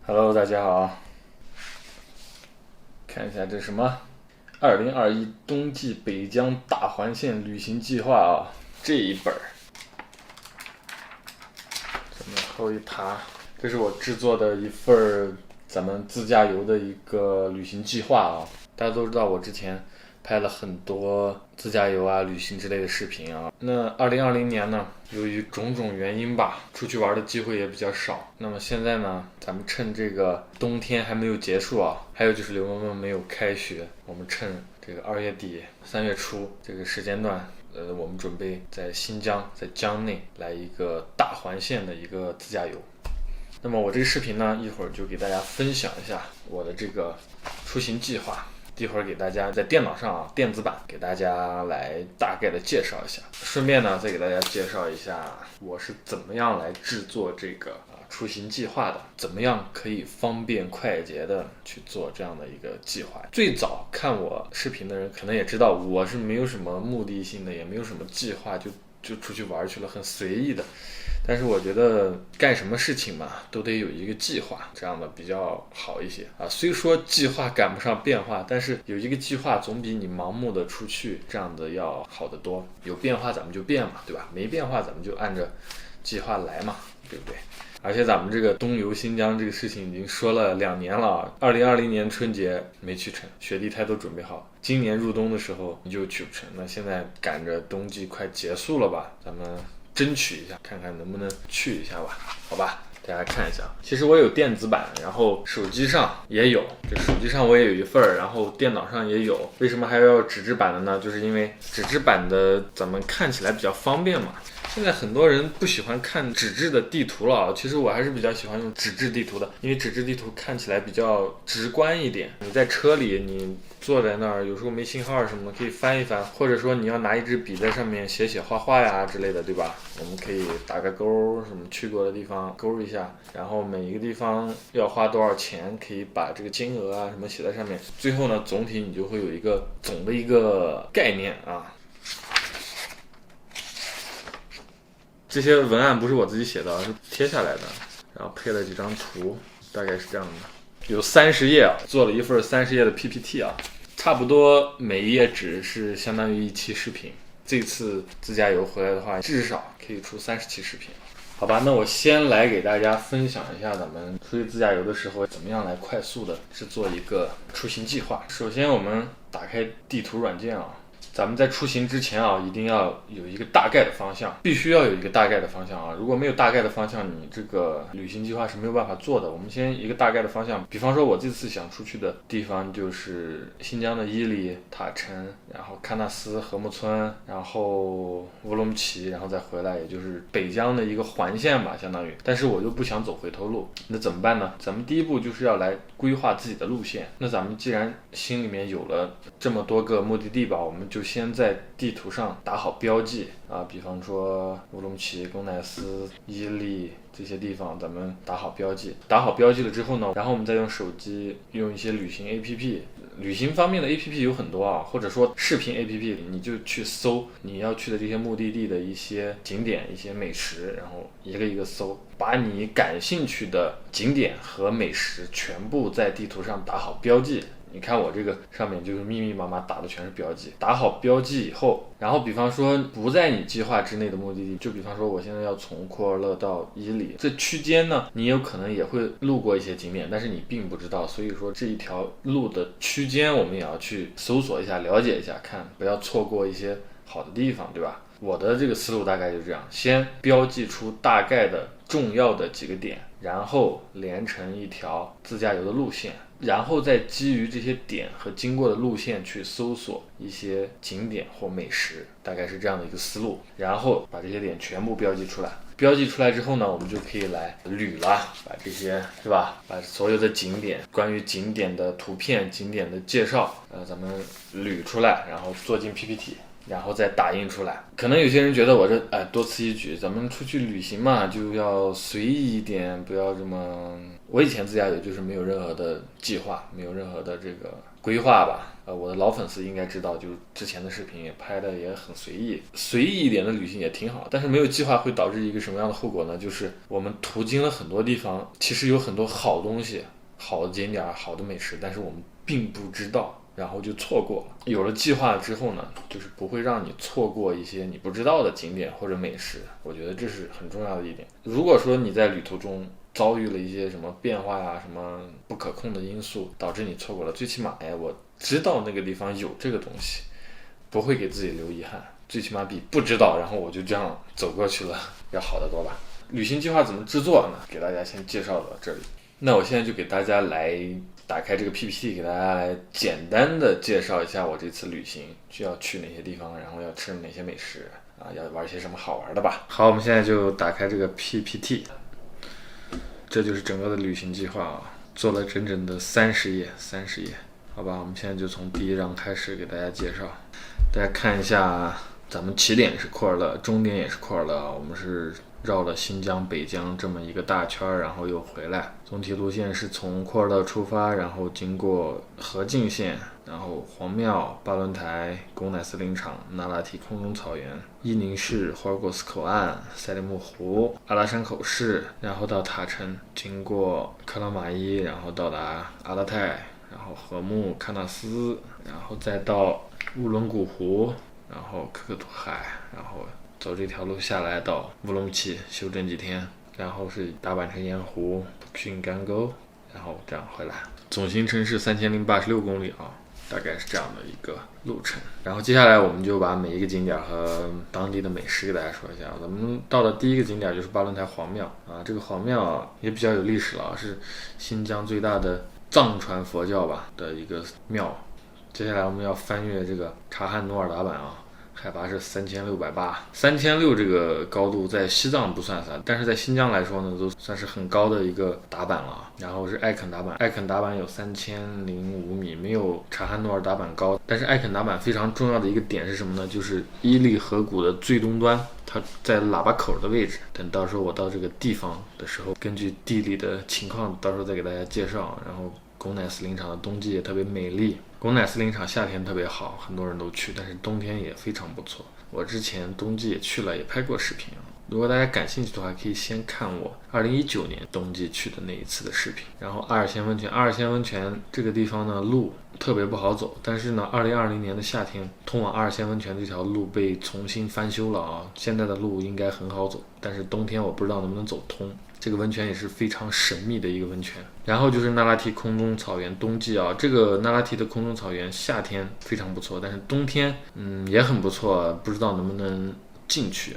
Hello，大家好。看一下这什么2021冬季北疆大环线旅行计划啊，这一本这么厚一沓，这是我制作的一份咱们自驾游的一个旅行计划啊。大家都知道我之前拍了很多自驾游啊、旅行之类的视频啊。那2020年呢，由于种种原因吧，出去玩的机会也比较少。那么现在呢，咱们趁这个冬天还没有结束啊，还有就是流氓们没有开学，我们趁这个2月底、3月初这个时间段，我们准备在新疆、在疆内来一个大环线的一个自驾游。那么我这个视频呢，一会儿就给大家分享一下我的这个出行计划。一会儿给大家在电脑上啊，电子版给大家来大概的介绍一下，顺便呢再给大家介绍一下我是怎么样来制作这个出行计划的，怎么样可以方便快捷的去做这样的一个计划。最早看我视频的人可能也知道，我是没有什么目的性的，也没有什么计划，就出去玩去了，很随意的。但是我觉得干什么事情嘛，都得有一个计划，这样的比较好一些啊。虽说计划赶不上变化，但是有一个计划总比你盲目的出去这样的要好得多。有变化咱们就变嘛，对吧？没变化咱们就按着计划来嘛，对不对？而且咱们这个东游新疆这个事情已经说了2年了，2020年春节没去成，雪地胎都准备好，今年入冬的时候你就去不成，那现在赶着冬季快结束了吧，咱们争取一下，看看能不能去一下吧，好吧，大家看一下。其实我有电子版，然后手机上也有，这手机上我也有一份，然后电脑上也有。为什么还要纸质版的呢？就是因为纸质版的咱们看起来比较方便嘛。现在很多人不喜欢看纸质的地图了，其实我还是比较喜欢用纸质地图的，因为纸质地图看起来比较直观一点。你在车里，你坐在那儿，有时候没信号什么的，可以翻一翻，或者说你要拿一支笔在上面写写画画呀之类的，对吧？我们可以打个勾，什么去过的地方勾一下，然后每一个地方要花多少钱，可以把这个金额啊什么写在上面。最后呢，总体你就会有一个总的一个概念啊。这些文案不是我自己写的，是贴下来的，然后配了几张图，大概是这样的。有30页啊，做了一份30页的 PPT 啊，差不多每一页纸是相当于一期视频。这次自驾游回来的话，至少可以出30期视频。好吧，那我先来给大家分享一下咱们出去自驾游的时候怎么样来快速的制作一个出行计划。首先我们打开地图软件啊，咱们在出行之前啊，一定要有一个大概的方向，必须要有一个大概的方向啊！如果没有大概的方向，你这个旅行计划是没有办法做的。我们先一个大概的方向，比方说我这次想出去的地方就是新疆的伊犁、塔城，然后喀纳斯、禾木村，然后乌鲁木齐，然后再回来，也就是北疆的一个环线吧，相当于。但是我又不想走回头路，那怎么办呢？咱们第一步就是要来规划自己的路线。那咱们既然心里面有了这么多个目的地吧，我们就先在地图上打好标记啊，比方说乌鲁木齐、贡乃斯、伊犁这些地方，咱们打好标记。打好标记了之后呢，然后我们再用手机用一些旅行 APP， 旅行方面的 APP 有很多啊，或者说视频 APP， 你就去搜你要去的这些目的地的一些景点、一些美食，然后一个一个搜，把你感兴趣的景点和美食全部在地图上打好标记。你看我这个上面就是密密麻麻打的全是标记，打好标记以后，然后比方说不在你计划之内的目的地，就比方说我现在要从库尔勒到伊犁，这区间呢，你有可能也会路过一些景点，但是你并不知道，所以说这一条路的区间我们也要去搜索一下，了解一下，看不要错过一些好的地方，对吧？我的这个思路大概就这样，先标记出大概的重要的几个点，然后连成一条自驾游的路线，然后再基于这些点和经过的路线去搜索一些景点或美食，大概是这样的一个思路，然后把这些点全部标记出来。标记出来之后呢，我们就可以来捋了，把这些是吧，把所有的景点，关于景点的图片、景点的介绍，咱们捋出来，然后做进 PPT。然后再打印出来。可能有些人觉得我这多此一举，咱们出去旅行嘛，就要随意一点，不要这么。我以前自驾游就是没有任何的计划，没有任何的这个规划吧。我的老粉丝应该知道，就是之前的视频也拍的也很随意，随意一点的旅行也挺好。但是没有计划会导致一个什么样的后果呢？就是我们途经了很多地方，其实有很多好东西、好的景点、好的美食，但是我们并不知道，然后就错过了。有了计划之后呢，就是不会让你错过一些你不知道的景点或者美食。我觉得这是很重要的一点。如果说你在旅途中遭遇了一些什么变化呀、什么不可控的因素，导致你错过了，最起码我知道那个地方有这个东西，不会给自己留遗憾，最起码比不知道然后我就这样走过去了要好得多吧。旅行计划怎么制作呢？给大家先介绍到这里。那我现在就给大家来打开这个 PPT， 给大家来简单的介绍一下我这次旅行需要去哪些地方，然后要吃哪些美食要玩些什么好玩的吧。好，我们现在就打开这个 PPT， 这就是整个的旅行计划做了整整的30页。好吧，我们现在就从第一章开始给大家介绍。大家看一下，咱们起点是库尔勒，终点也是库尔勒，我们是绕了新疆、北疆这么一个大圈，然后又回来。总体路线是从库尔勒出发，然后经过河静县，然后黄庙、巴伦台、贡乃斯林场、那拉提空中草原、伊宁市、霍尔果斯口岸、赛里木湖、阿拉山口市，然后到塔城，经过克拉玛依，然后到达阿拉泰，然后禾木、喀纳斯，然后再到乌伦古湖，然后可可托海，然后走这条路下来到乌鲁木齐休整几天，然后是大阪城盐湖、普逊干沟，然后这样回来。总行程是3086公里大概是这样的一个路程。然后接下来我们就把每一个景点和当地的美食给大家说一下。咱们到的第一个景点就是巴伦台黄庙这个黄庙也比较有历史了是新疆最大的藏传佛教吧的一个庙。接下来我们要翻越这个察罕努尔达坂海拔是3680，3600这个高度在西藏不算啥，但是在新疆来说呢，都算是很高的一个达坂了。然后是艾肯达坂，艾肯达坂有3005米，没有察罕努尔达坂高。但是艾肯达坂非常重要的一个点是什么呢？就是伊犁河谷的最东端，它在喇叭口的位置。等到时候我到这个地方的时候，根据地理的情况，到时候再给大家介绍。然后贡乃斯林场的冬季也特别美丽，贡乃斯林场夏天特别好，很多人都去，但是冬天也非常不错。我之前冬季也去了，也拍过视频。如果大家感兴趣的话，可以先看我2019年冬季去的那一次的视频。然后阿尔仙温泉，阿尔仙温泉这个地方呢，路特别不好走，但是呢，2020年的夏天，通往阿尔仙温泉这条路被重新翻修了现在的路应该很好走，但是冬天我不知道能不能走通。这个温泉也是非常神秘的一个温泉。然后就是那拉提空中草原，冬季这个那拉提的空中草原夏天非常不错，但是冬天也很不错，不知道能不能进去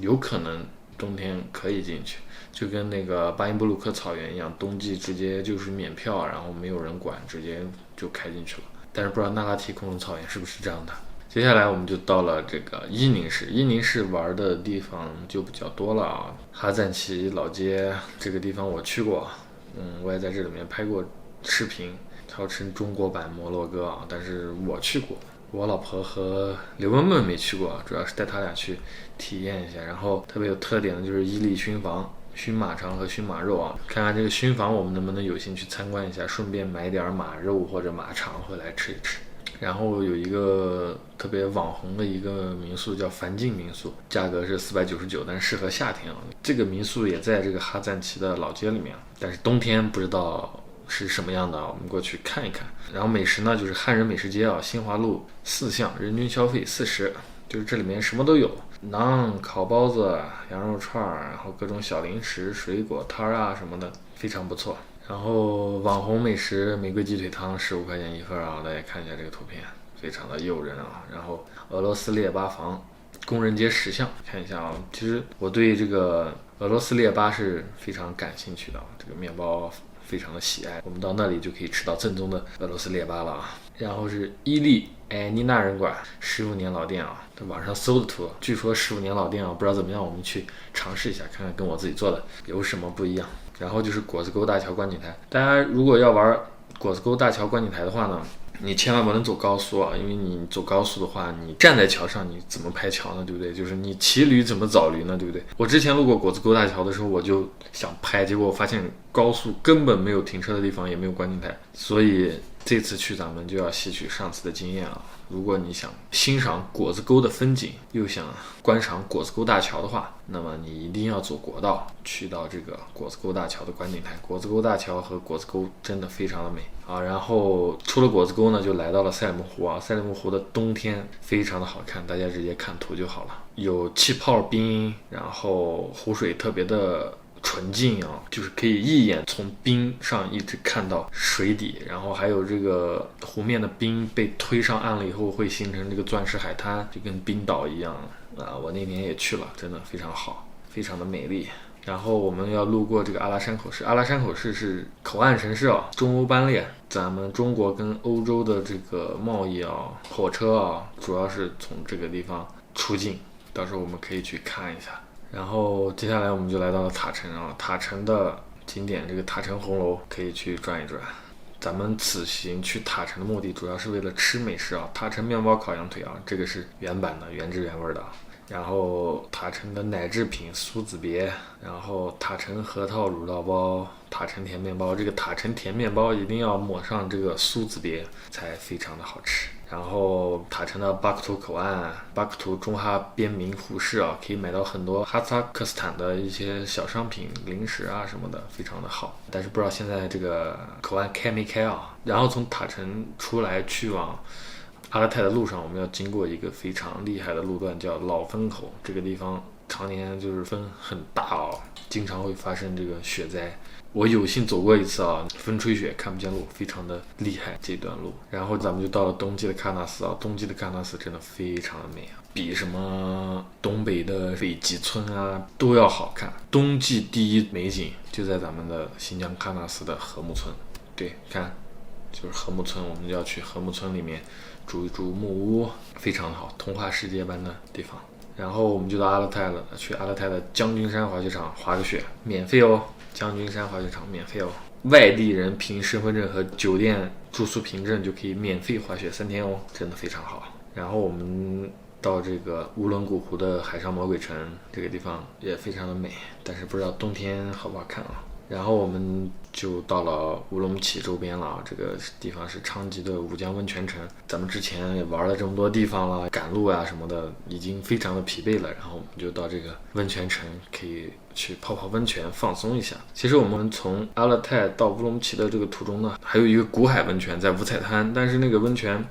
有可能冬天可以进去，就跟那个巴音布鲁克草原一样，冬季直接就是免票，然后没有人管，直接就开进去了。但是不知道那拉提空中草原是不是这样的。接下来我们就到了这个伊宁市，伊宁市玩的地方就比较多了哈赞旗老街这个地方我去过，我也在这里面拍过视频，号称中国版摩洛哥但是我去过，我老婆和刘雯雯没去过，主要是带她俩去体验一下。然后特别有特点的就是伊犁熏房，熏马肠和熏马肉看看这个熏房我们能不能有幸去参观一下，顺便买点马肉或者马肠回来吃一吃。然后有一个特别网红的一个民宿叫梵净民宿，价格是499，但是适合夏天这个民宿也在这个哈赞旗的老街里面，但是冬天不知道是什么样的我们过去看一看。然后美食呢，就是汉人美食街新华路4巷，人均消费40，就是这里面什么都有，馕、烤包子、羊肉串，然后各种小零食、水果摊什么的，非常不错。然后网红美食玫瑰鸡腿汤15块钱一份大家看一下这个图片，非常的诱人然后俄罗斯列巴房，工人街10巷，看一下其实我对这个俄罗斯列巴是非常感兴趣的，这个面包非常的喜爱，我们到那里就可以吃到正宗的俄罗斯列巴了然后是伊利妮娜人馆，15年老店在网上搜的图，据说15年老店不知道怎么样，我们去尝试一下，看看跟我自己做的有什么不一样。然后就是果子沟大桥观景台，大家如果要玩果子沟大桥观景台的话呢，你千万不能走高速因为你走高速的话，你站在桥上你怎么拍桥呢，对不对？就是你骑驴怎么找驴呢，对不对？我之前路过果子沟大桥的时候，我就想拍，结果我发现高速根本没有停车的地方，也没有观景台，所以这次去咱们就要吸取上次的经验啊。如果你想欣赏果子沟的风景，又想观赏果子沟大桥的话，那么你一定要走国道，去到这个果子沟大桥的观景台。果子沟大桥和果子沟真的非常的美啊。然后出了果子沟呢，就来到了赛里木湖啊。赛里木湖的冬天非常的好看，大家直接看图就好了。有气泡冰，然后湖水特别的纯净啊，就是可以一眼从冰上一直看到水底，然后还有这个湖面的冰被推上岸了以后会形成这个钻石海滩，就跟冰岛一样啊。我那年也去了，真的非常好，非常的美丽。然后我们要路过这个阿拉山口市，阿拉山口市是口岸城市啊，中欧班列，咱们中国跟欧洲的这个贸易啊，火车啊，主要是从这个地方出境，到时候我们可以去看一下。然后接下来我们就来到了塔城啊，塔城的景点这个塔城红楼可以去转一转。咱们此行去塔城的目的主要是为了吃美食啊，塔城面包烤羊腿啊，这个是原版的原汁原味的。然后塔城的奶制品苏子别，然后塔城核桃乳酪包，塔城甜面包，这个塔城甜面包一定要抹上这个苏子别才非常的好吃。然后塔城的巴克图口岸，巴克图中哈边民湖市啊，可以买到很多哈萨克斯坦的一些小商品、零食啊什么的，非常的好。但是不知道现在这个口岸开没开啊？然后从塔城出来去往阿勒泰的路上，我们要经过一个非常厉害的路段，叫老风口。这个地方常年就是风很大哦，经常会发生这个雪灾。我有幸走过一次啊，风吹雪看不见路，非常的厉害这段路。然后咱们就到了冬季的喀纳斯啊，冬季的喀纳斯真的非常的美啊，比什么东北的北极村啊都要好看。冬季第一美景就在咱们的新疆喀纳斯的禾木村，对，看就是禾木村，我们就要去禾木村里面住一住木屋，非常好，童话世界般的地方。然后我们就到阿勒泰了，去阿勒泰的将军山滑雪场滑个雪，免费哦。将军山滑雪场免费哦，外地人凭身份证和酒店住宿凭证就可以免费滑雪3天哦，真的非常好。然后我们到这个乌伦古湖的海上魔鬼城，这个地方也非常的美，但是不知道冬天好不好看啊。然后我们就到了乌鲁木齐周边了，这个地方是昌吉的五江温泉城。咱们之前也玩了这么多地方了，赶路啊什么的，已经非常的疲惫了。然后我们就到这个温泉城，可以去泡泡温泉，放松一下。其实我们从阿勒泰到乌鲁木齐的这个途中呢，还有一个古海温泉在五彩滩，但是那个温泉，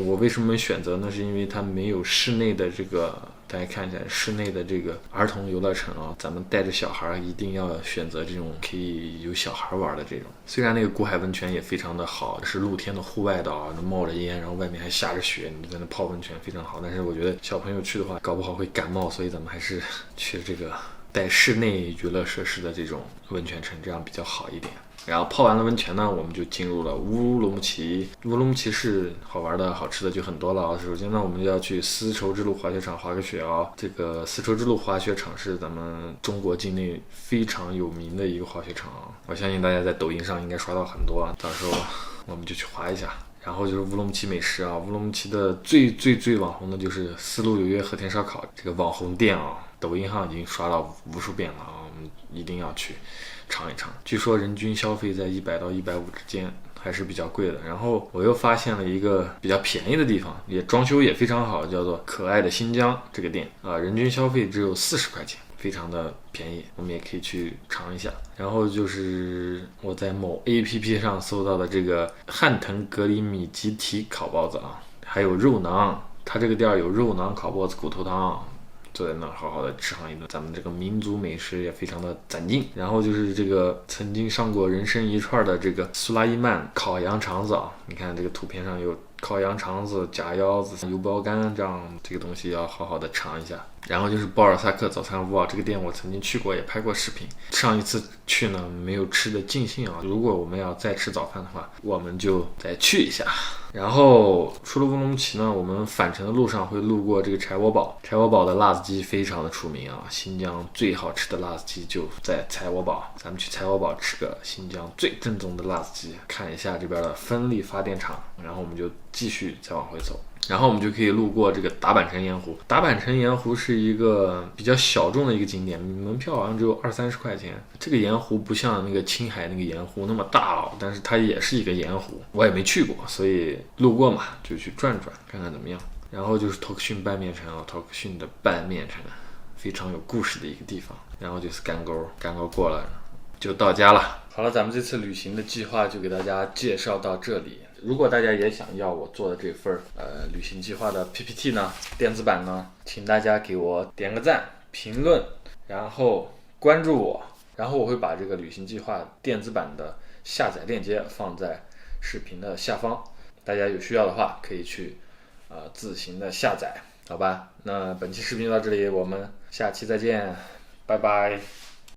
我为什么没选择呢？是因为它没有室内的这个。大家看一下室内的这个儿童游乐城啊，咱们带着小孩一定要选择这种可以有小孩玩的这种。虽然那个古海温泉也非常的好，是露天的户外的啊，冒着烟，然后外面还下着雪，你在那泡温泉非常好。但是我觉得小朋友去的话，搞不好会感冒，所以咱们还是去这个带室内娱乐设施的这种温泉城，这样比较好一点。然后泡完了温泉呢，我们就进入了乌鲁木齐。乌鲁木齐市好玩的好吃的就很多了啊。首先呢，我们就要去丝绸之路滑雪场滑个雪啊。这个丝绸之路滑雪场是咱们中国境内非常有名的一个滑雪场啊，我相信大家在抖音上应该刷到很多啊，到时候我们就去滑一下。然后就是乌鲁木齐美食啊，乌鲁木齐的最网红的就是丝路有约和田烧烤这个网红店啊，抖音上已经刷到无数遍了啊，我们一定要去尝一尝。据说人均消费在100到150之间，还是比较贵的。然后我又发现了一个比较便宜的地方，也装修也非常好，叫做可爱的新疆这个店啊，人均消费只有40块钱，非常的便宜，我们也可以去尝一下。然后就是我在某 APP 上搜到的这个汉腾格里米吉提烤包子啊，还有肉馕，它这个店有肉馕烤包子、骨头汤，坐在那好好的吃上一顿，咱们这个民族美食也非常的攒劲。然后就是这个曾经上过人生一串的这个苏拉伊曼烤羊肠子啊，你看这个图片上有烤羊肠子、假腰子、油包干，这样这个东西要好好的尝一下。然后就是鲍尔萨克早餐屋啊，这个店我曾经去过，也拍过视频。上一次去呢没有吃的尽兴啊，如果我们要再吃早饭的话，我们就再去一下。然后出了乌鲁木齐呢，我们返程的路上会路过这个柴窝堡，柴窝堡的辣子鸡非常的出名啊，新疆最好吃的辣子鸡就在柴窝堡，咱们去柴窝堡吃个新疆最正宗的辣子鸡，看一下这边的风力发电厂，然后我们就继续再往回走。然后我们就可以路过这个达坂城盐湖。达坂城盐湖是一个比较小众的一个景点，门票好像只有20-30块钱。这个盐湖不像那个青海那个盐湖那么大哦，但是它也是一个盐湖，我也没去过，所以路过嘛就去转转看看怎么样。然后就是托克逊拌面城了，托克逊的拌面城非常有故事的一个地方。然后就是干沟过了就到家了。好了，咱们这次旅行的计划就给大家介绍到这里。如果大家也想要我做的这份旅行计划的 PPT 呢，电子版呢，请大家给我点个赞、评论，然后关注我，然后我会把这个旅行计划电子版的下载链接放在视频的下方，大家有需要的话可以去自行的下载，好吧？那本期视频就到这里，我们下期再见，拜拜。